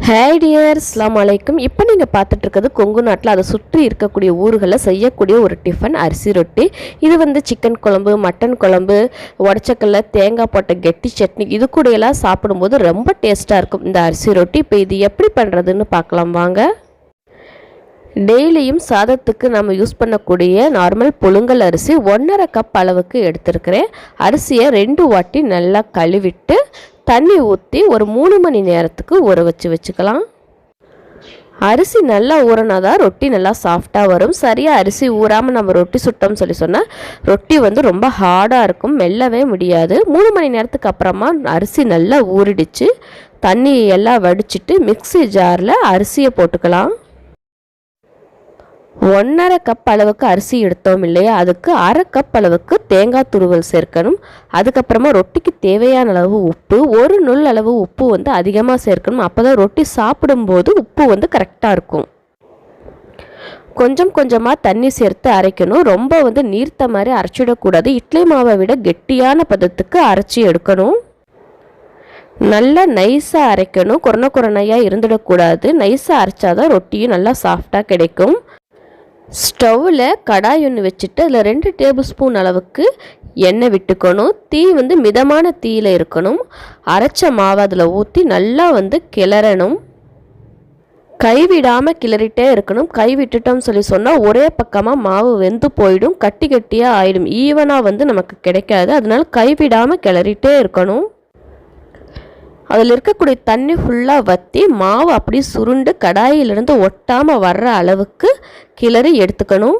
Hi tears, அஸ்ஸலாமு அலைக்கும். இப்போ நீங்கள் பார்த்துட்டு இருக்கிறது கொங்கு நாட்டில் அதை சுற்றி இருக்கக்கூடிய ஊர்களில் செய்யக்கூடிய ஒரு டிஃபன் அரிசி ரொட்டி. இது வந்து சிக்கன் குழம்பு, மட்டன் குழம்பு, உடச்சக்கல்ல தேங்காய் போட்ட கெட்டி சட்னி இது கூடையெல்லாம் சாப்பிடும்போது ரொம்ப டேஸ்ட்டாக இருக்கும் இந்த அரிசி ரொட்டி. இப்போ இது எப்படி பண்ணுறதுன்னு பார்க்கலாம் வாங்க. டெய்லியும் சாதத்துக்கு நம்ம யூஸ் பண்ணக்கூடிய நார்மல் புழுங்கல் அரிசி 1.5 கப் அளவுக்கு எடுத்துருக்கிறேன். அரிசியை 2 வாட்டி நல்லா கழுவிட்டு தண்ணி ஊற்றி ஒரு 3 மணி நேரத்துக்கு ஊற வச்சுக்கலாம். அரிசி நல்லா ஊறினாதான் ரொட்டி நல்லா சாஃப்டாக வரும். சரியாக அரிசி ஊறாமல் நம்ம ரொட்டி சுட்டோம்னு சொன்னால் ரொட்டி வந்து ரொம்ப ஹார்டாக இருக்கும், மெல்லவே முடியாது. 3 மணி நேரத்துக்கு அப்புறமா அரிசி நல்லா ஊறிடுச்சு. தண்ணி எல்லாம் வடிச்சிட்டு மிக்ஸி ஜாரில் அரிசியை போட்டுக்கலாம். 1.5 கப் அளவுக்கு அரிசி எடுத்தோம் இல்லையா, அதுக்கு 1/2 கப் அளவுக்கு தேங்காய் துருவல் சேர்க்கணும். அதுக்கப்புறமா ரொட்டிக்கு தேவையான அளவு உப்பு, 1 நுள் அளவு உப்பு வந்து அதிகமாக சேர்க்கணும். அப்போ தான் ரொட்டி சாப்பிடும்போது உப்பு வந்து கரெக்டாக இருக்கும். கொஞ்சம் கொஞ்சமாக தண்ணி சேர்த்து அரைக்கணும். ரொம்ப வந்து நீர்த்த மாதிரி அரைச்சிடக்கூடாது. இட்லி மாவை விட கெட்டியான பதத்துக்கு அரைச்சி எடுக்கணும். நல்லா நைஸாக அரைக்கணும், குறையாக இருந்துடக்கூடாது. நைஸாக அரைச்சாதான் ரொட்டியும் நல்லா சாஃப்டாக கிடைக்கும். ஸ்டவ்வில் கடாய் ஒன்று வச்சுட்டு அதில் 2 டேபிள் ஸ்பூன் அளவுக்கு எண்ணெய் விட்டுக்கணும். தீ வந்து மிதமான தீயில் இருக்கணும். அரைச்ச மாவை அதில் ஊற்றி நல்லா வந்து கிளறணும். கைவிடாமல் கிளறிட்டே இருக்கணும். கை விட்டுட்டோம்னு சொன்னால் ஒரே பக்கமாக மாவு வெந்து போயிடும், கட்டி கட்டியாக ஆயிடும், ஈவனாக வந்து நமக்கு கிடைக்காது. அதனால கைவிடாமல் கிளறிட்டே இருக்கணும். அதில் இருக்கக்கூடிய தண்ணி ஃபுல்லாக வற்றி மாவு அப்படி சுருண்டு கடாயிலிருந்து ஒட்டாமல் வர்ற அளவுக்கு கிளறி எடுத்துக்கணும்.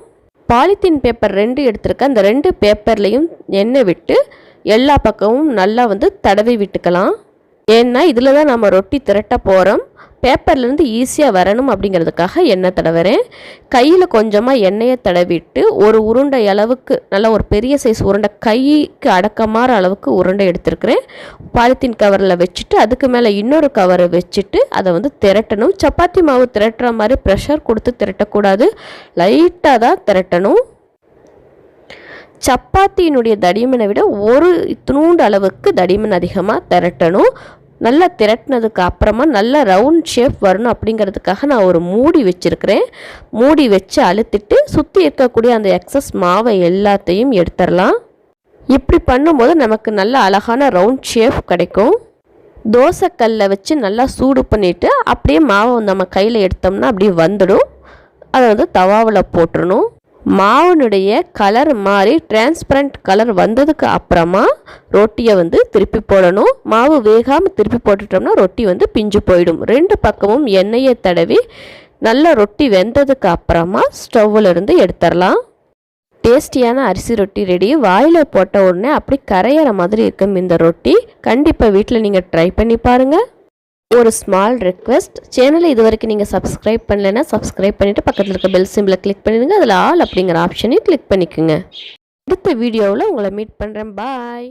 பாலித்தீன் பேப்பர் 2 எடுத்துருக்கேன். அந்த 2 பேப்பர்லேயும் எண்ணெய் விட்டு எல்லா பக்கமும் நல்லா வந்து தடவி விட்டுக்கலாம். ஏன்னா இதில் தான் நம்ம ரொட்டி திரட்ட போகிறோம். பேப்பர்லேருந்து ஈஸியாக வரணும் அப்படிங்கிறதுக்காக எண்ணெய் தடவுறேன். கையில் கொஞ்சமாக எண்ணெயை தடவிட்டு ஒரு உருண்டை அளவுக்கு, நல்லா ஒரு பெரிய சைஸ் உருண்டை, கைக்கு அடக்கமாற அளவுக்கு உருண்டை எடுத்துருக்கிறேன். பாலித்தீன் கவரில் வச்சுட்டு அதுக்கு மேலே இன்னொரு கவரை வச்சுட்டு அதை வந்து திரட்டணும். சப்பாத்தி மாவு திரட்டுற மாதிரி ப்ரெஷர் கொடுத்து திரட்டக்கூடாது, லைட்டாக தான் திரட்டணும். சப்பாத்தியினுடைய தடிமனை விட ஒரு இத்தினூண்டு அளவுக்கு தடிமன் அதிகமாக திரட்டணும். நல்லா திரட்டினதுக்கு அப்புறமா நல்லா ரவுண்ட் ஷேப் வரணும். அப்படிங்கிறதுக்காக நான் ஒரு மூடி வச்சுருக்கிறேன். மூடி வச்சு அழுத்திட்டு சுற்றி இருக்கக்கூடிய அந்த எக்ஸஸ் மாவை எல்லாத்தையும் எடுத்துடலாம். இப்படி பண்ணும்போது நமக்கு நல்ல அழகான ரவுண்ட் ஷேப் கிடைக்கும். தோசைக்கல்லை வச்சு நல்லா சூடு பண்ணிவிட்டு அப்படியே மாவை நம்ம கையில் எடுத்தோம்னா அப்படியே வந்துடும். அதை வந்து தவாவில் போட்டுடணும். மாவுனுடைய கலர் மாறி டிரான்ஸ்பரண்ட் கலர் வந்ததுக்கு அப்புறமா ரொட்டியை வந்து திருப்பி போடணும். மாவு வேகாமல் திருப்பி போட்டுட்டோம்னா ரொட்டி வந்து பிஞ்சு போயிடும். 2 பக்கமும் எண்ணெயை தடவி நல்லா ரொட்டி வெந்ததுக்கு அப்புறமா ஸ்டவ்வில் இருந்து எடுத்துடலாம். டேஸ்டியான அரிசி ரொட்டி ரெடி. வாயில் போட்ட உடனே அப்படி கரையிற மாதிரி இருக்கும் இந்த ரொட்டி. கண்டிப்பாக வீட்டில் நீங்கள் ட்ரை பண்ணி பாருங்கள். ஒரு ஸ்மால் ரெக்வெஸ்ட், சேனலை இது வரைக்கும் நீங்கள் சப்ஸ்கிரைப் பண்ணலைன்னா சப்ஸ்கிரைப் பண்ணிவிட்டு பக்கத்தில் இருக்க பெல் சிம்பிளை கிளிக் பண்ணிடுங்க. அதில் ஆல் அப்படிங்கிற ஆப்ஷனையும் கிளிக் பண்ணிக்கோங்க. அடுத்த வீடியோவில் உங்களை மீட் பண்ணுறேன். பாய்.